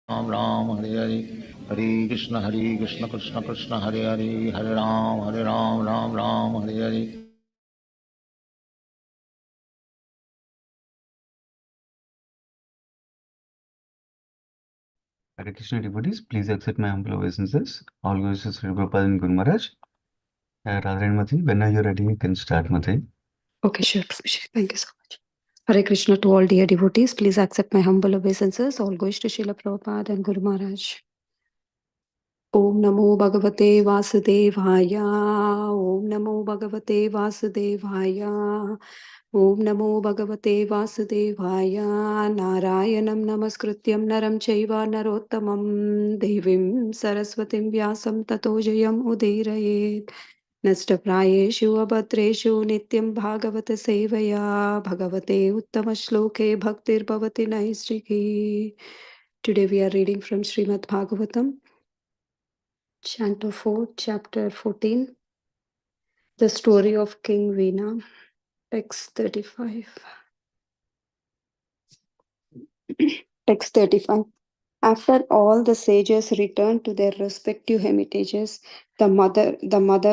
Ram Ram Hare Hare Hare Krishna Krishna Krishna Hare Hare Hare Ram Ram Ram Hare Hare. Hare Krishna devotees, please accept my humble obeisances. All glories to Sri Prabhupada and Guru Maharaj. Radharani Mataji, when are you ready? You can start, Mataji. Okay, sure, Prabhuji. Thank you so much. Hare Krishna to all dear devotees. Please accept my humble obeisances. All goes to Srila Prabhupada and Guru Maharaj. Om Namo Bhagavate Vasudevaya. Om Namo Bhagavate Vasudevaya. Om Namo Bhagavate Vasudevaya. Narayanam Namaskrityam Naram Chaiva Narottamam Devim Saraswatim Vyasam Tato Jayam Udirayet. नष्टप्रायेषु अभद्रेषु नित्यं भागवत सेवया भगवते उत्तमश्लोके भक्तिर्भवति नैष्ठिकी. Today we are reading from Srimad Bhagavatam, Canto 4, Chapter 14, The Story of King Vena, Text 35. Text 35. After all the sages returned to their respective hermitages, the mother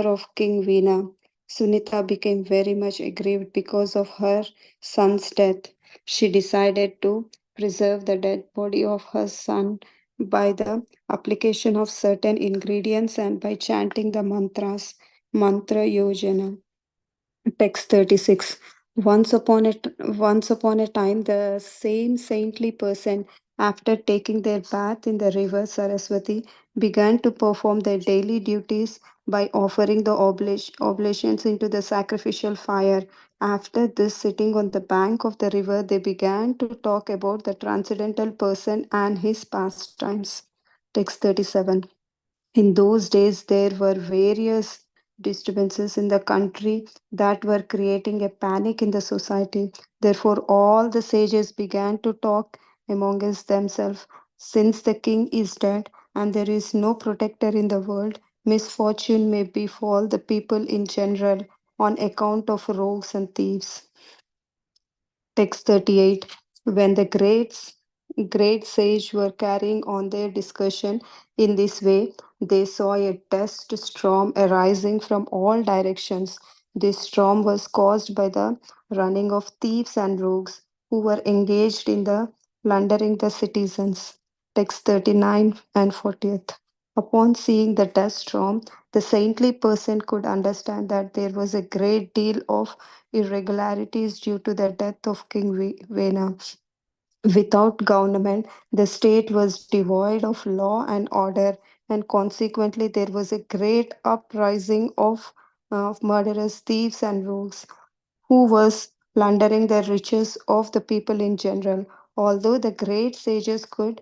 of King Vena, Sunita, became very much aggrieved because of her son's death. She decided to preserve the dead body of her son by the application of certain ingredients and by chanting the mantras, Mantra Yojana. Text 36. Once upon a time, the same saintly person, after taking their bath in the river Saraswati, began to perform their daily duties by offering the oblations into the sacrificial fire. After this, sitting on the bank of the river, they began to talk about the transcendental person and his pastimes. Text 37. In those days, there were various disturbances in the country that were creating a panic in the society. Therefore, all the sages began to talk amongst themselves. Since the king is dead and there is no protector in the world, misfortune may befall the people in general on account of rogues and thieves. Text 38. When the great sage were carrying on their discussion in this way, they saw a dust storm arising from all directions. This storm was caused by the running of thieves and rogues who were engaged in the plundering the citizens. Text 39 and 40th. Upon seeing the dust storm, the saintly person could understand that there was a great deal of irregularities due to the death of King Vena. Without government, the state was devoid of law and order, and consequently, there was a great uprising of murderers, thieves, and rogues who was plundering the riches of the people in general. Although the great sages could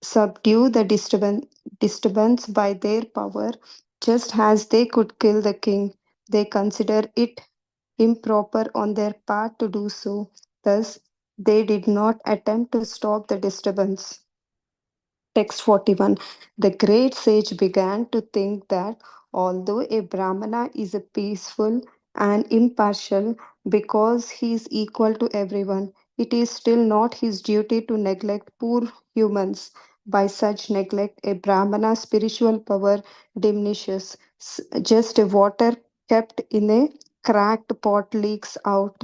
subdue the disturbance by their power, just as they could kill the king, they considered it improper on their part to do so. Thus, they did not attempt to stop the disturbance. Text 41. The great sage began to think that although a Brahmana is a peaceful and impartial because he is equal to everyone, it is still not his duty to neglect poor humans. By such neglect, a Brahmana's spiritual power diminishes. Just a water kept in a cracked pot leaks out.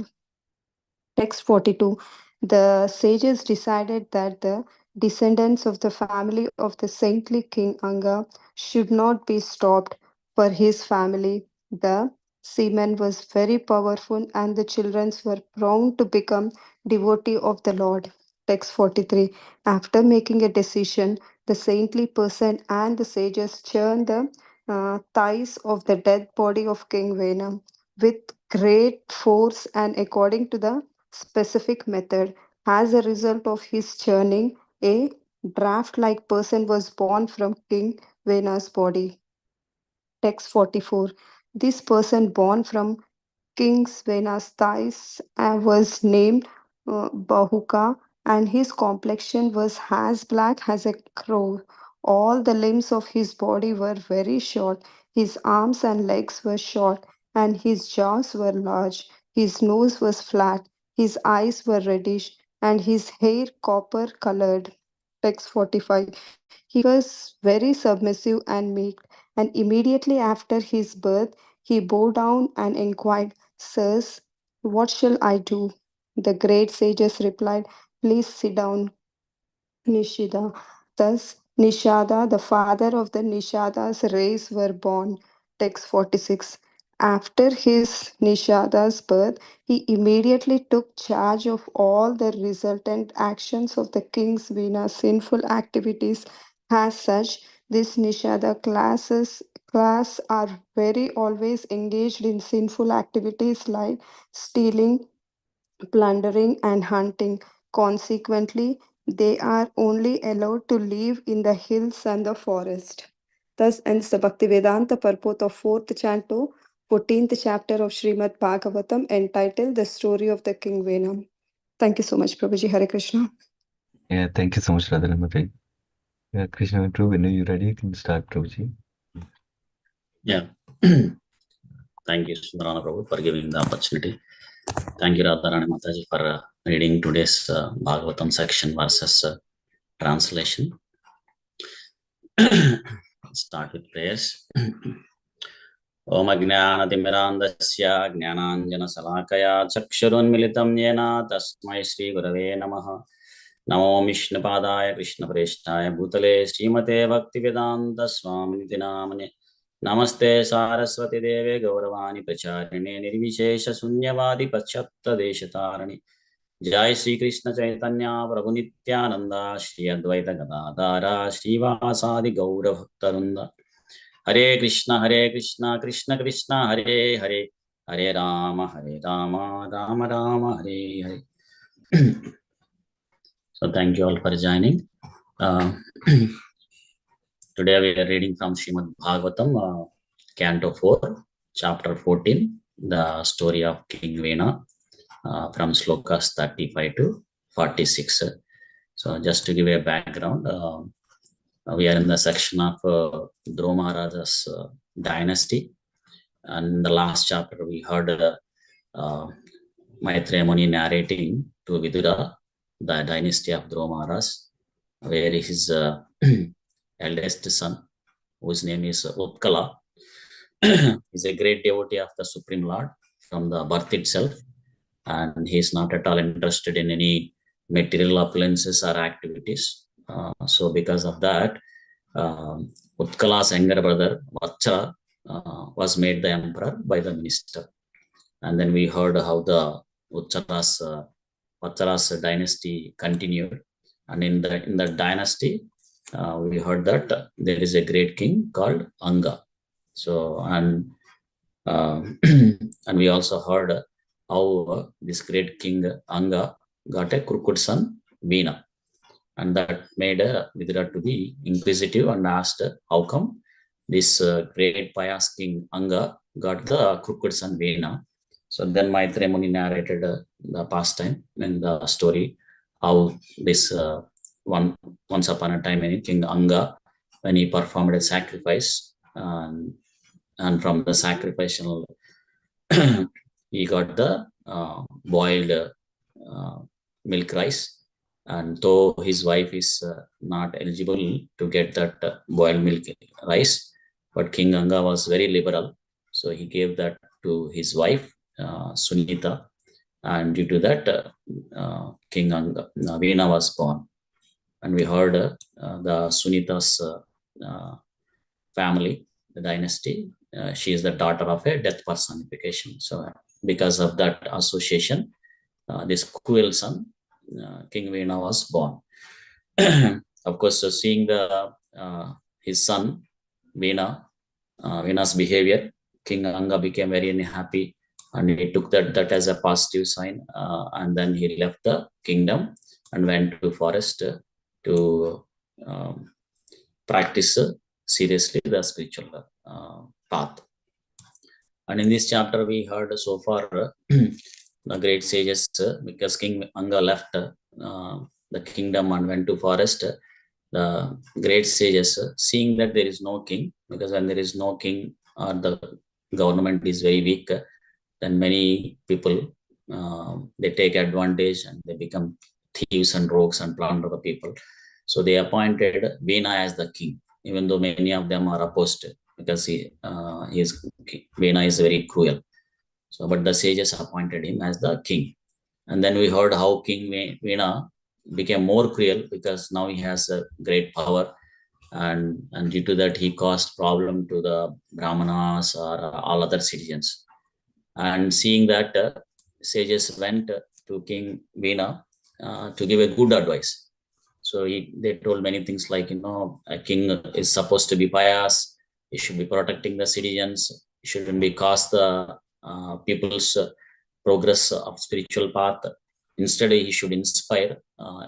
Text 42. The sages decided that the descendants of the family of the saintly King Anga should not be stopped for his family. The seaman was very powerful and the children were bound to become devotee of the Lord. Text 43. After making a decision, the saintly person and the sages churned the thighs of the dead body of King Vena with great force and according to the specific method. As a result of his churning, a draft like person was born from King Vena's body. Text 44. This person born from King Svena's thighs was named Bahuka, and his complexion was as black as a crow. All the limbs of his body were very short. His arms and legs were short, and his jaws were large. His nose was flat, his eyes were reddish, and his hair copper colored. Text 45. He was very submissive and meek, and immediately after his birth, he bowed down and inquired, Sirs, what shall I do? The great sages replied, Please sit down, Nishida. Thus, Nishada, the father of the Nishada's race, were born. Text 46. After his Nishada's birth, he immediately took charge of all the resultant actions of the king's Veena sinful activities. As such, this Nishada class are very always engaged in sinful activities like stealing, plundering, and hunting. Consequently, they are only allowed to live in the hills and the forest. Thus ends the Bhaktivedanta purport of 4th Canto, 14th chapter of Srimad Bhagavatam, entitled The Story of the King Venam. Thank you so much, Prabhuji. Hare Krishna. Yeah, thank you so much, Radharamati. Yeah, Krishna and True, when are you ready? You can start, Prabhuji. Yeah. Thank you, Sundarana Prabhu, for giving the opportunity. Thank you, Radharani Mataji, for reading today's Bhagavatam section versus translation. Start with prayers. Om Ajnanatimirandasya Jnananjana Salakaya Chakshurunmilitam Yena Tasmai Shri Gurave Namaha. Namo Vishnupadaya Krishna Preshtaya Bhutale Srimate Bhaktivedanta Swaminiti Namane. Namaste Saraswati Deve Gauravani Pracharine Nirvishesha Sunyavadi Pachatta Deshatarani. Jai Sri Krishna Chaitanya Prabhu Nityananda Shri Advaita Gadadara Shri Vasadi Gaura Bhaktarunda. Hare Krishna Krishna Krishna Hare Hare Hare Rama Rama Rama Hare Hare. So thank you all for joining. Today we are reading from Srimad Bhagavatam, Canto 4, Chapter 14, the story of King Vena, from slokas 35 to 46. So just to give a background, we are in the section of Dhruva Maharaja's dynasty. And in the last chapter, we heard Maitreya Muni narrating to Vidura the dynasty of Dhruva Maharaj, where his eldest son, whose name is Utkala, is a great devotee of the Supreme Lord from the birth itself, and he is not at all interested in any material opulences or activities. So because of that, Utkala's younger brother, Vachra, was made the emperor by the minister. And then we heard how the Vachra's dynasty continued. And in the dynasty, we heard that there is a great king called Anga. So, and we also heard how this great king Anga got a crooked son, Vena. And that made Vidura to be inquisitive and asked how come this great pious king Anga got the crooked son Vena. So then Maitreya Muni narrated the pastime and the story how this once upon a time King Anga, when he performed a sacrifice, and from the sacrificial he got the boiled milk rice, and though his wife is not eligible to get that boiled milk rice, but King Anga was very liberal, so he gave that to his wife Sunita, and due to that King Anga, Vena was born. And we heard the Sunita's family, the dynasty, she is the daughter of a death personification. So because of that association, this cruel son, King Vena, was born. Of course, seeing his son Vena's behavior, King Anga became very unhappy, and he took that as a positive sign, and then he left the kingdom and went to forest to practice seriously the spiritual path. And in this chapter, we heard so far the great sages, because King Anga left the kingdom and went to forest, the great sages, seeing that there is no king, because when there is no king or the government is very weak, then many people, they take advantage and they become thieves and rogues and plunder the people. So they appointed Venu as the king, even though many of them are opposed because Venu is very cruel. So, but the sages appointed him as the king. And then we heard how King Venu became more cruel because now he has a great power, and due to that he caused problem to the Brahmanas or all other citizens. And seeing that, sages went to King Venu to give a good advice. So they told many things like, a king is supposed to be pious, he should be protecting the citizens, he shouldn't be cause the people's progress of spiritual path. Instead, he should inspire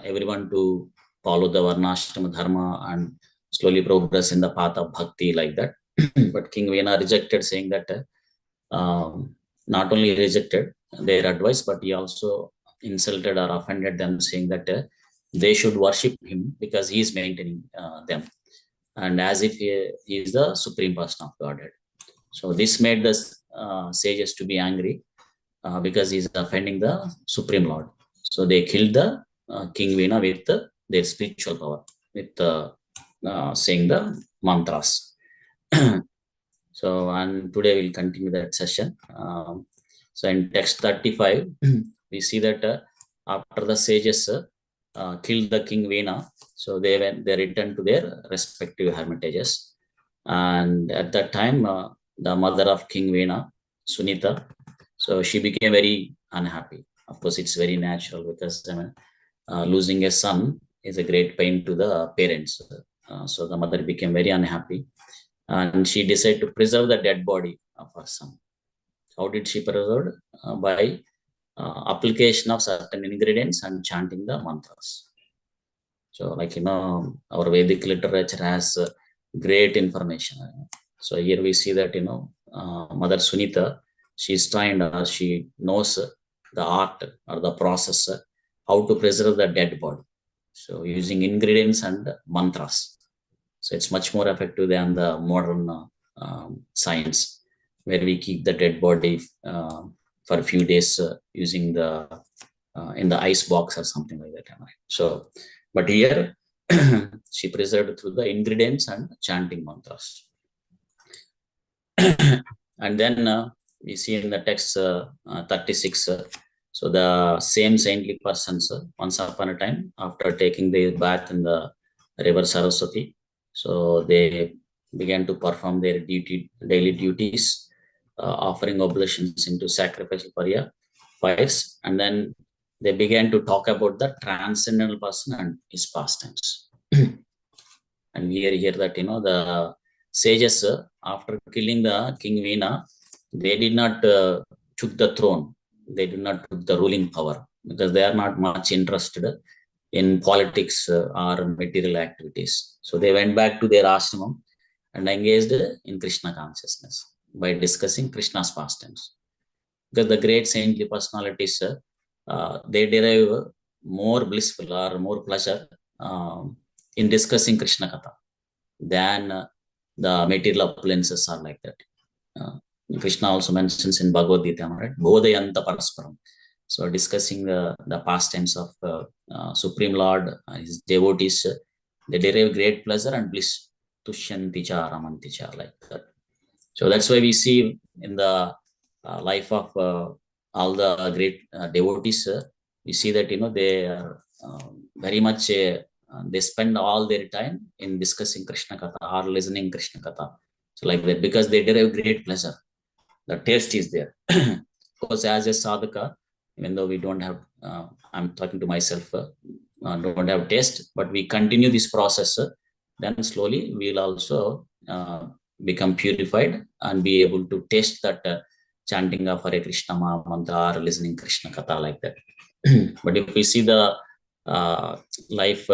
everyone to follow the Varnashrama Dharma and slowly progress in the path of bhakti like that. But King Venu rejected, saying that not only rejected their advice, but he also insulted or offended them, saying that they should worship him because he is maintaining them, and as if he is the supreme person of Godhead. So this made the sages to be angry because he is offending the Supreme Lord. So they killed the King Venu with their spiritual power, with saying the mantras. So, and today we'll continue that session. So in text 35, we see that after the sages killed the King Venu, so they returned to their respective hermitages. And at that time, the mother of King Venu, Sunita, so she became very unhappy. Of course, it's very natural because losing a son is a great pain to the parents. So the mother became very unhappy, and she decided to preserve the dead body of her son. How did she preserve? By application of certain ingredients and chanting the mantras. So, like, our Vedic literature has great information. So here we see that, Mother Sunita, she's trained, she knows the art or the process, how to preserve the dead body. So using ingredients and mantras. So it's much more effective than the modern science, where we keep the dead body for a few days using the in the ice box or something like that. So, but here she preserved through the ingredients and chanting mantras. And then we see in the text 36, so the same saintly persons, once upon a time, after taking their bath in the river Saraswati, so they began to perform their daily duties, offering oblations into sacrificial fires, and then they began to talk about the transcendental person and his pastimes. And we hear that, the sages, after killing the King Venu, they did not took the throne. They did not took the ruling power because they are not much interested in politics or material activities. So they went back to their ashram and engaged in Krishna consciousness by discussing Krishna's pastimes. Because the great saintly personalities, they derive more blissful or more pleasure in discussing Krishna Katha than the material appearances are like that. Krishna also mentions in Bhagavad Gita, right? Bodhayanta parasparam. So discussing the pastimes of Supreme Lord, his devotees, they derive great pleasure and bliss. Tushyanticha, ramanticha, like that. So that's why we see in the life of all the great devotees, we see that, they are very much, they spend all their time in discussing Krishna Katha or listening Krishna Katha. So like that, because they derive great pleasure. The taste is there. Of course, as a sadhaka, even though we don't have, I'm talking to myself, don't have taste, but we continue this process, then slowly we'll also become purified and be able to taste that chanting of Hare Krishna mantra or listening Krishna Katha like that. But if we see the life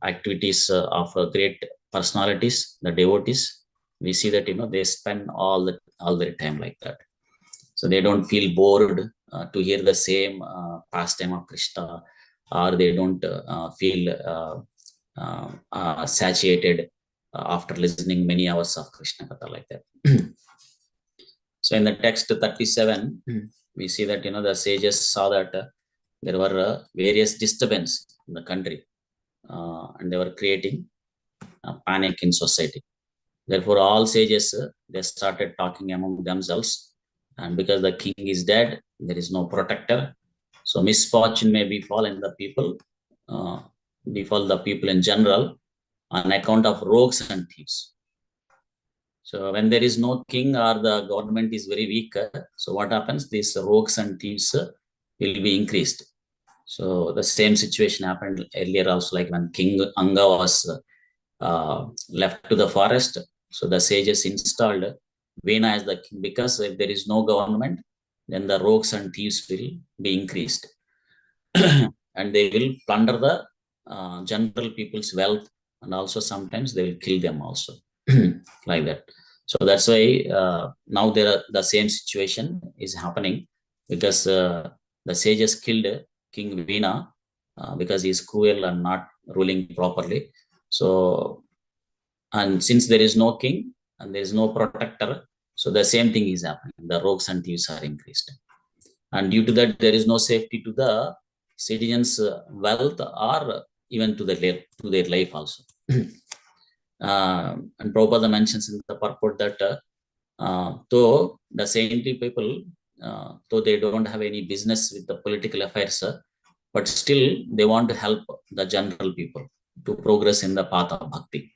activities of great personalities, the devotees, we see that, they spend all their time like that. So they don't feel bored to hear the same pastime of Krishna, or they don't feel satiated after listening many hours of Krishna Katha like that. So in the text 37, we see that, the sages saw that there were various disturbances in the country. and they were creating a panic in society. Therefore, all sages, they started talking among themselves. And because the king is dead, there is no protector. So misfortune may befall in the people, befall the people in general on account of rogues and thieves. So when there is no king or the government is very weak, so what happens? These rogues and thieves will be increased. So the same situation happened earlier also, like when King Anga was left to the forest. So the sages installed Vena as the king, because if there is no government, then the rogues and thieves will be increased. And they will plunder the general people's wealth, and also sometimes they will kill them also. Like that. So that's why now the same situation is happening, because the sages killed King Vena because he is cruel and not ruling properly. So, and since there is no king and there is no protector, so the same thing is happening. The rogues and thieves are increased. And due to that, there is no safety to the citizens' wealth, or even to their life also. And Prabhupada mentions in the purport that though the saintly people, though they don't have any business with the political affairs, but still they want to help the general people to progress in the path of bhakti.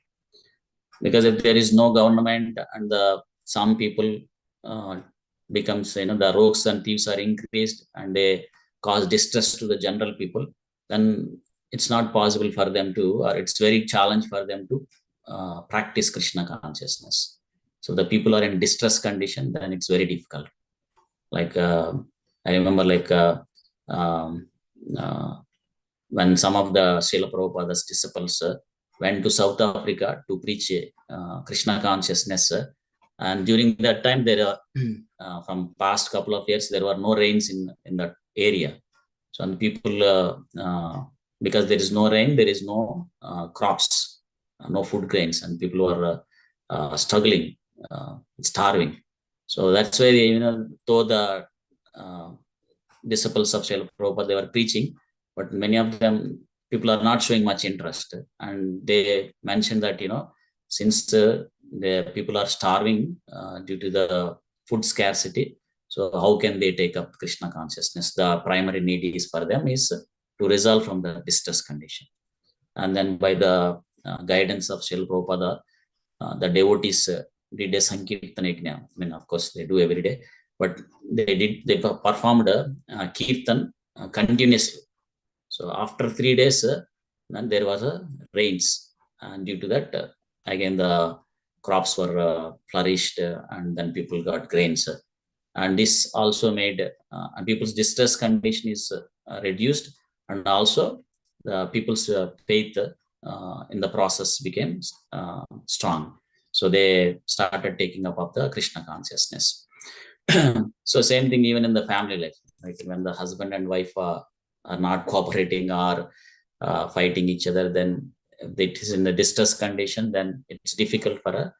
Because if there is no government and some people becomes, the rogues and thieves are increased and they cause distress to the general people, then it's not possible for them to, or it's very challenge for them to practice Krishna consciousness. So the people are in distress condition, then it's very difficult. Like I remember, like when some of the Srila Prabhupada's disciples went to South Africa to preach Krishna consciousness, and during that time, there are from past couple of years, there were no rains in that area. So and people, because there is no rain, there is no crops, no food grains, and people were struggling, starving. So that's why though the disciples of Srila Prabhupada, they were preaching, but many of them, people are not showing much interest. And they mentioned that, since the people are starving due to the food scarcity, so how can they take up Krishna consciousness? The primary need is for them is to resolve from the distress condition. And then by the guidance of Srila Prabhupada, the devotees did a Sankirtan. I mean, of course, they do every day, but they performed a Kirtan continuously. So after 3 days, then there was a rains, and due to that, again the crops were flourished, and then people got grains, and this also made people's distress condition is reduced, and also the people's faith in the process became strong. So they started taking up of the Krishna consciousness. So same thing even in the family life, like when the husband and wife are not cooperating or fighting each other, then if it is in the distress condition, then it's difficult for a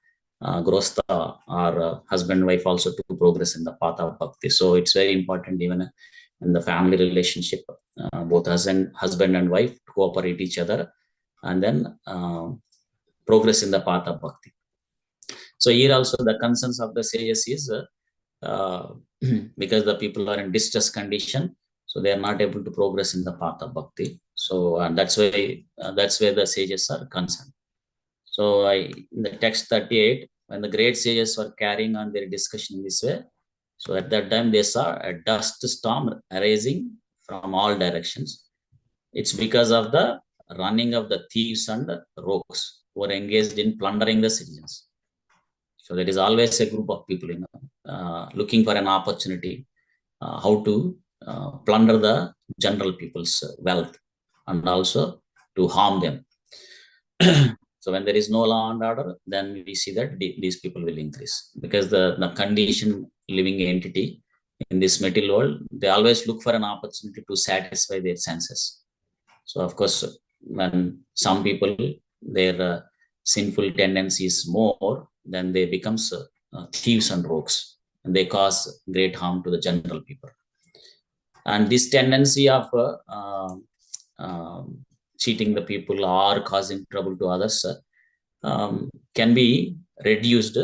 grostha or husband and wife also to progress in the path of bhakti. So it's very important even in the family relationship, both husband and wife to cooperate each other and then progress in the path of bhakti. So here also the concerns of the sages is because the people are in distress condition, so they are not able to progress in the path of bhakti. So and that's where the sages are concerned. So in the text 38, when the great sages were carrying on their discussion in this way, so at that time they saw a dust storm arising from all directions. It's because of the running of the thieves and the rogues who are engaged in plundering the citizens. So there is always a group of people, looking for an opportunity how to plunder the general people's wealth and also to harm them. So when there is no law and order, then we see that these people will increase, because the conditioned living entity in this material world, they always look for an opportunity to satisfy their senses. So of course, when some people, their sinful tendencies more, then they becomes thieves and rogues, and they cause great harm to the general people. And this tendency of cheating the people or causing trouble to others can be reduced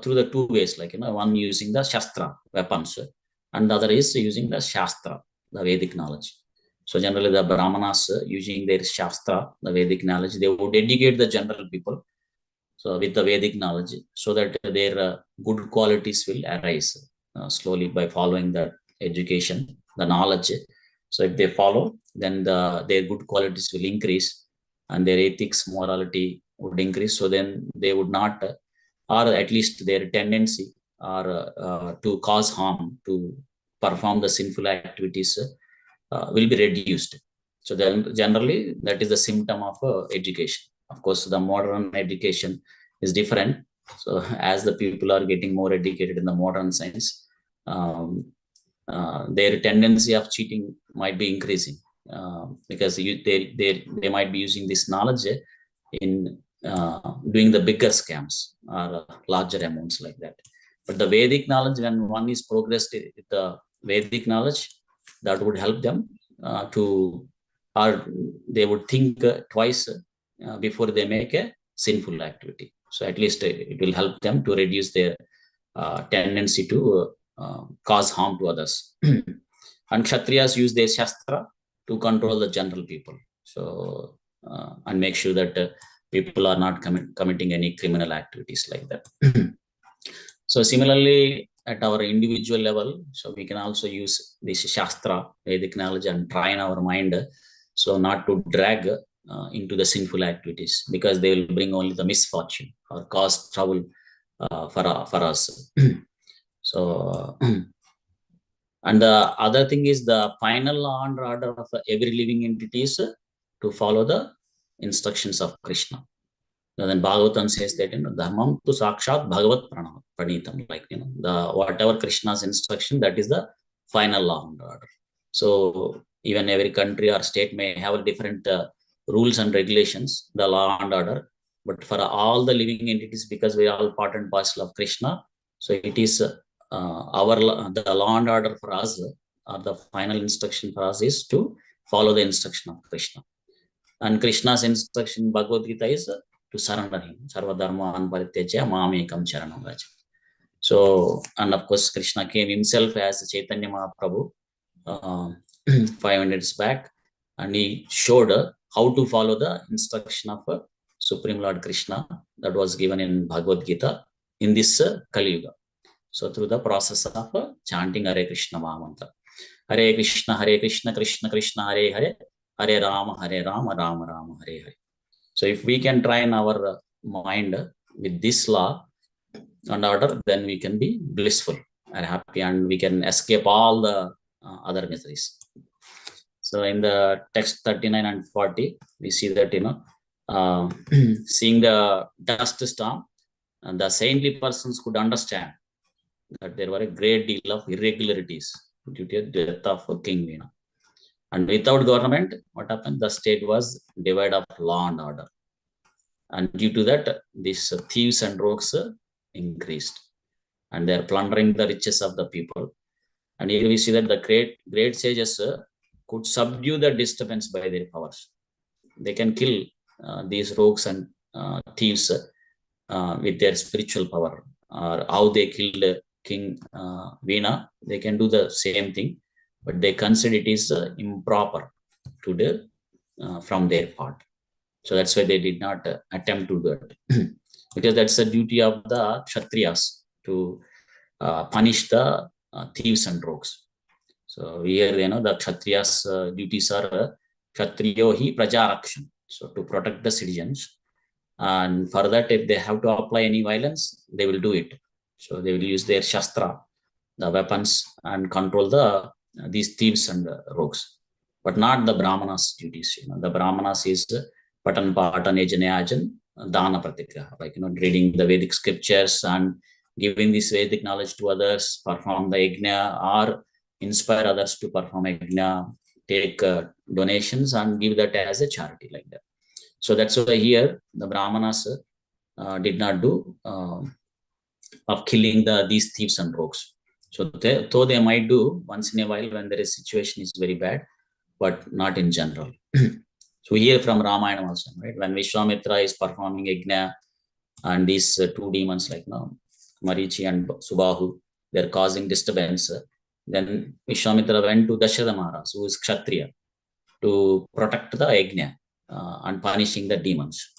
through the two ways, like one using the Shastra weapons, and the other is using the Shastra, the Vedic knowledge. So generally the Brahmanas using their Shastra, the Vedic knowledge, they would educate the general people so with the Vedic knowledge, so that their good qualities will arise slowly by following the education, the knowledge. So if they follow, then their good qualities will increase and their ethics, morality would increase. So then they would not, or at least their tendency or to cause harm, to perform the sinful activities will be reduced. So then generally that is the symptom of education. Of course, the modern education is different. So as the people are getting more educated in the modern science, their tendency of cheating might be increasing because they might be using this knowledge in doing the bigger scams or larger amounts like that. But the Vedic knowledge, when one is progressed with the Vedic knowledge, that would help them or they would think twice before they make a sinful activity. So at least it will help them to reduce their tendency to cause harm to others. And Kshatriyas use their Shastra to control the general people. So and make sure that people are not committing any criminal activities like that. So similarly, at our individual level, so we can also use this Shastra, Vedic knowledge, and train our mind so not to drag into the sinful activities, because they will bring only the misfortune or cause trouble for us. So, and the other thing is the final law and order of every living entity is to follow the instructions of Krishna. And then Bhagavatam says that dharmam tu sakshat bhagavat pranitam, like the whatever Krishna's instruction, that is the final law and order. So even every country or state may have a different rules and regulations, the law and order, but for all the living entities, because we are all part and parcel of Krishna, so it is the law and order for us, or the final instruction for us is to follow the instruction of Krishna. And Krishna's instruction in Bhagavad Gita is to surrender him. Sarva dharman parityaja mamekam charanam vraja. So, and of course, Krishna came himself as Chaitanya Mahaprabhu 500 years back, and he showed how to follow the instruction of Supreme Lord Krishna that was given in Bhagavad Gita in this Kali Yuga. So through the process of chanting Hare Krishna Mahamantra. Hare Krishna, Krishna Krishna, Hare Hare, Hare Rama, Rama Rama, Hare Hare. So if we can train our mind with this law and order, then we can be blissful and happy, and we can escape all the other miseries. So in the text 39 and 40, we see that, seeing the dust storm, and the saintly persons could understand that there were a great deal of irregularities due to the death of King Venu. And without government, what happened? The state was devoid of law and order. And due to that, these thieves and rogues increased. And they are plundering the riches of the people. And here we see that the great sages could subdue the disturbance by their powers. They can kill these rogues and thieves with their spiritual power. Or how they killed King Venu, they can do the same thing, but they consider it is improper to do from their part. So that's why they did not attempt to do it. Because that's the duty of the Kshatriyas, to punish the thieves and rogues. So here, the Kshatriyas' duties are Kshatriyo hi prajaraksham, so to protect the citizens. And for that, if they have to apply any violence, they will do it. So they will use their Shastra, the weapons, and control these thieves and rogues. But not the Brahmanas' duties. The Brahmanas is Patan Patan Ejanayajan Dana Pratigraha, like reading the Vedic scriptures and giving this Vedic knowledge to others, perform the yajna, or inspire others to perform yajna, take donations and give that as a charity, like that. So that's why here the Brahmanas did not do of killing these thieves and rogues. So though they might do once in a while when there is situation is very bad, but not in general. So here from Ramayana also, right? When Vishwamitra is performing yajna, and these two demons like Marichi and Subahu, they're causing disturbance. Then Vishwamitra went to Dasharatha Maharaj, who is Kshatriya, to protect the yajna and punishing the demons.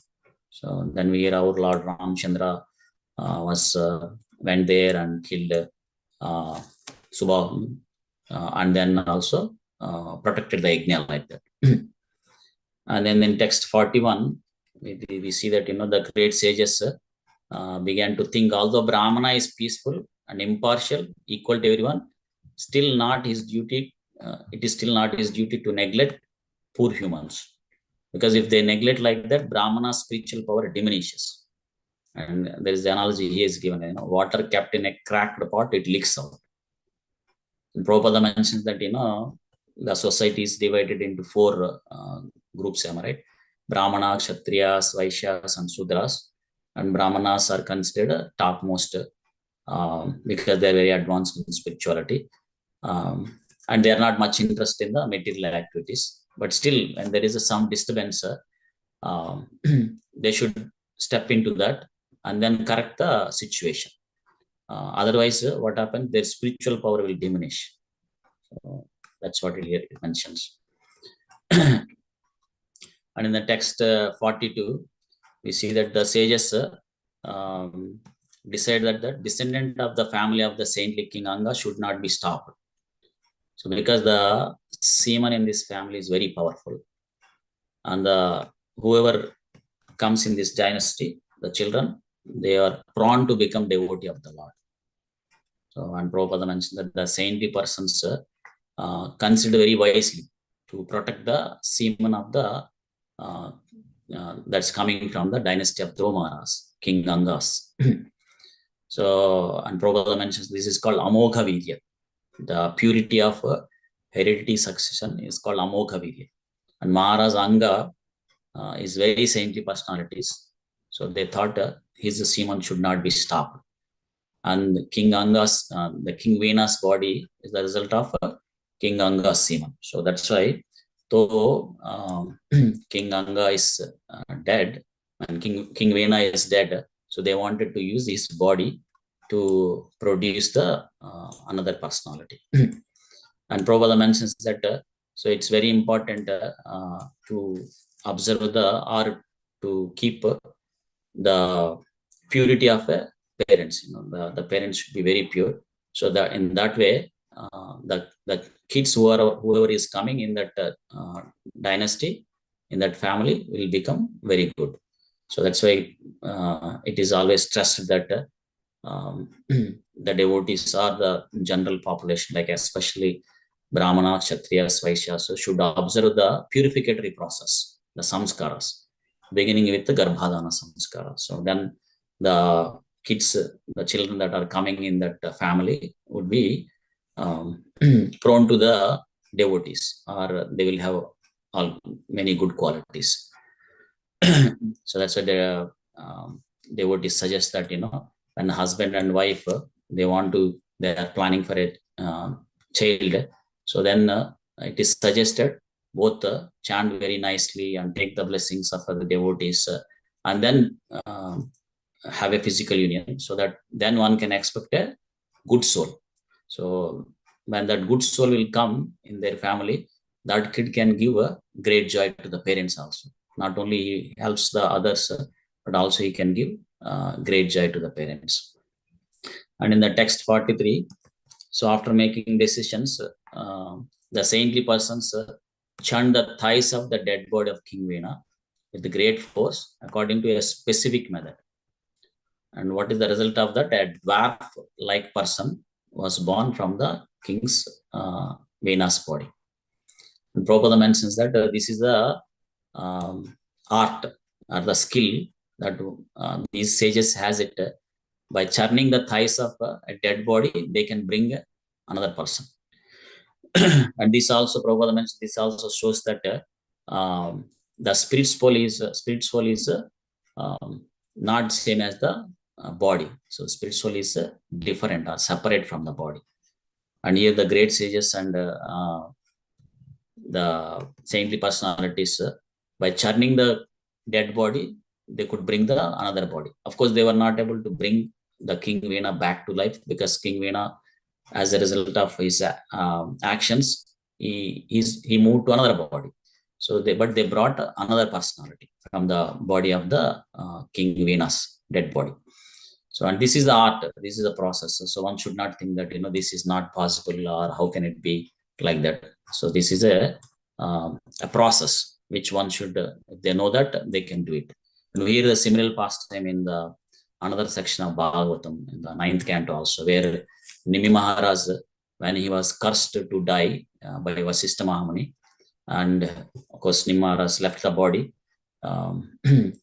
So then we hear our Lord Ramchandra went there and killed Subahu, and then also protected the yajna like that. And then in text 41, we see that the great sages began to think, although Brahmana is peaceful and impartial, equal to everyone, still not his duty. It is still not his duty to neglect poor humans, because if they neglect like that, Brahmana's spiritual power diminishes. And there is the analogy he is given: water kept in a cracked pot, it leaks out. And Prabhupada mentions that the society is divided into four groups, right? Brahmana, Kshatriyas, Vaishyas, and Sudras. And Brahmanas are considered topmost because they are very advanced in spirituality. And they are not much interested in the material activities. But still, when there is some disturbance, they should step into that and then correct the situation. Otherwise, what happens? Their spiritual power will diminish. So that's what it mentions. And in the text 42, we see that the sages decide that the descendant of the family of the saintly King Anga should not be stopped. So because the semen in this family is very powerful, and whoever comes in this dynasty, the children, they are prone to become devotee of the Lord. So, and Prabhupada mentioned that the saintly persons consider very wisely to protect the semen of the that's coming from the dynasty of Dhruvaras, King Angas. So, and Prabhupada mentions this is called Amogha Virya. The purity of hereditary succession is called Amogha Virya. And Maharaj Anga is very saintly personalities. So they thought his semen should not be stopped. And King Anga's, the King Vena's body is the result of King Anga's semen. So that's why, though King Anga is dead and King Vena is dead, so they wanted to use his body to produce the another personality. And Prabhupada mentions that so it's very important to observe or to keep the purity of parents. The parents should be very pure, so that in that way the kids whoever is coming in that dynasty, in that family, will become very good. So that's why it is always stressed that the devotees or the general population, like especially Brahmana, Kshatriyas, Vaishyas, should observe the purificatory process, the samskaras, beginning with the Garbhadana samskara. So then the kids, the children that are coming in that family would be prone to the devotees, or they will have many good qualities. So that's why the devotees suggest that when husband and wife they are planning for a child, so then it is suggested both chant very nicely and take the blessings of the devotees, and then have a physical union, so that then one can expect a good soul. So when that good soul will come in their family, that kid can give a great joy to the parents also. Not only he helps the others, but also he can give great joy to the parents. And in the text 43, so after making decisions, the saintly persons churned the thighs of the dead body of King Vena with great force according to a specific method. And what is the result of that? A dwarf-like person was born from the king's Vena's body. And Prabhupada mentions that this is the art or the skill that these sages has it. By churning the thighs of a dead body, they can bring another person. And this also, Prabhupada mentions, this also shows that the spirit soul is not same as the body. So spirit soul is different or separate from the body. And here the great sages and the saintly personalities by churning the dead body, they could bring the another body. Of course, they were not able to bring the King Vena back to life, because King Vena, as a result of his actions, he moved to another body. So they brought another personality from the body of the King Vena's dead body. So, and this is the art, this is the process. So one should not think that, this is not possible, or how can it be like that. So this is a process which one should, if they know that, they can do it. And we hear a similar pastime in the another section of Bhagavatam, in the 9th canto also, where Nimi Maharaj, when he was cursed to die by Vasishtha Mahamuni, and of course Nimi Maharaj left the body,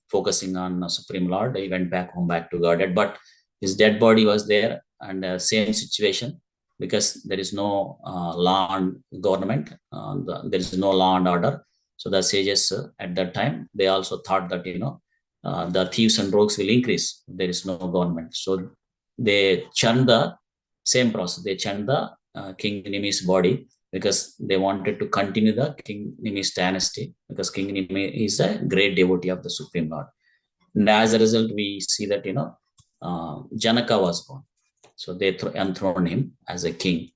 focusing on Supreme Lord. He went back home, back to Godhead, but his dead body was there, and same situation, because there is no law and government, there is no law and order. So the sages at that time, they also thought that, the thieves and rogues will increase. There is no government. So they churned the same process. They churned the King Nimi's body, because they wanted to continue the King Nimi's dynasty, because King Nimi is a great devotee of the Supreme Lord. And as a result, we see that, Janaka was born. So they enthroned him as a king.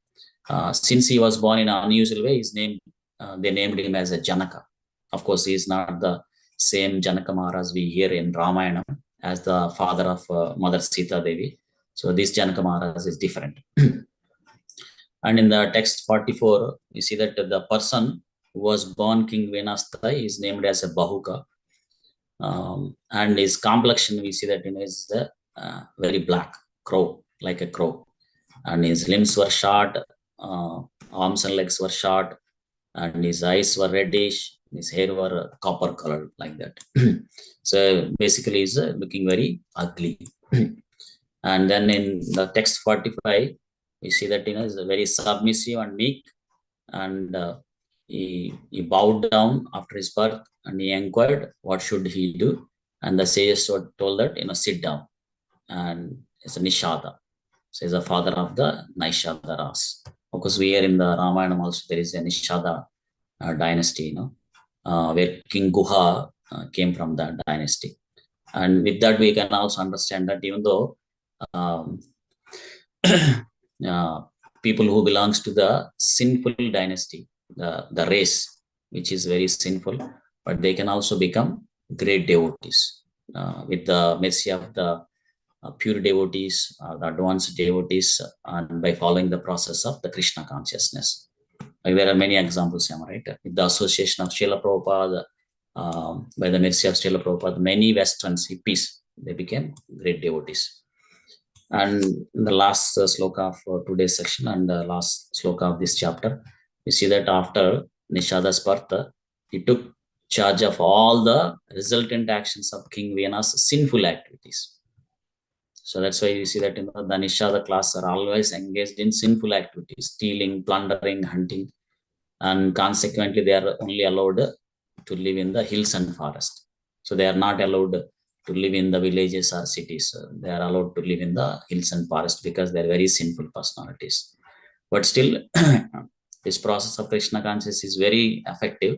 Since he was born in an unusual way, his name, they named him as a Janaka. Of course, he is not the same Janaka Maharaj we hear in Ramayana as the father of Mother Sita Devi. So this Janaka Maharaj is different. And in the text 44, we see that the person who was born King Vena's Thai is named as a Bahuka. And his complexion, we see that, is very black, crow, like a crow. And his limbs were short, arms and legs were short, and his eyes were reddish, his hair were copper colored, like that. So basically he's looking very ugly. And then in the text 45, we see that, is very submissive and meek, and he bowed down after his birth, and he inquired what should he do, and the sages were told that, sit down, and it's a Nishada. So he's the father of the Naishada Ras. Of course, we hear in the Ramayana also there is a Nishada dynasty, where King Guha came from that dynasty. And with that, we can also understand that even though people who belongs to the sinful dynasty, the race, which is very sinful, but they can also become great devotees with the mercy of the pure devotees, the advanced devotees, and by following the process of the Krishna consciousness. Like there are many examples, right? With the association of Srila Prabhupada, by the mercy of Srila Prabhupada, many Western hippies, they became great devotees. And in the last sloka of today's section, and the last sloka of this chapter, we see that after Nishada's birth, he took charge of all the resultant actions of King Vena's sinful activities. So that's why you see that, the Nishada class are always engaged in sinful activities, stealing, plundering, hunting, and consequently they are only allowed to live in the hills and forest. So they are not allowed to live in the villages or cities. They are allowed to live in the hills and forest, because they are very sinful personalities. But still, this process of Krishna consciousness is very effective.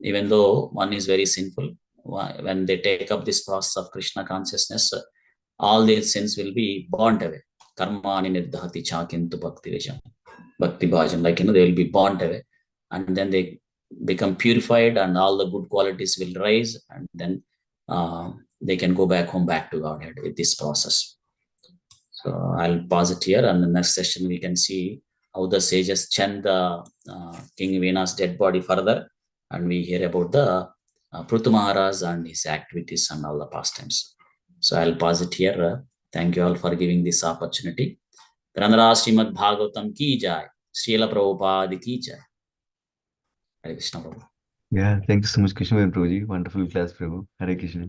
Even though one is very sinful, when they take up this process of Krishna consciousness, all their sins will be burnt away. Karmani nirdhati chakintu bhakti vijam. Bhakti bhajan, like, they will be burnt away. And then they become purified, and all the good qualities will rise, and then they can go back home, back to Godhead with this process. So I'll pause it here, and the next session we can see how the sages chant the King Vena's dead body further, and we hear about the Prithu Maharaj and his activities and all the pastimes. So I'll pause it here. Thank you all for giving this opportunity. Granara Srimad Bhagavatam ki jai, Srila Prabhupada ki jai. Hare Krishna Prabhu. Yeah, thank you so much, Krishna Prabhuji. Wonderful class, Prabhu. Hare Krishna.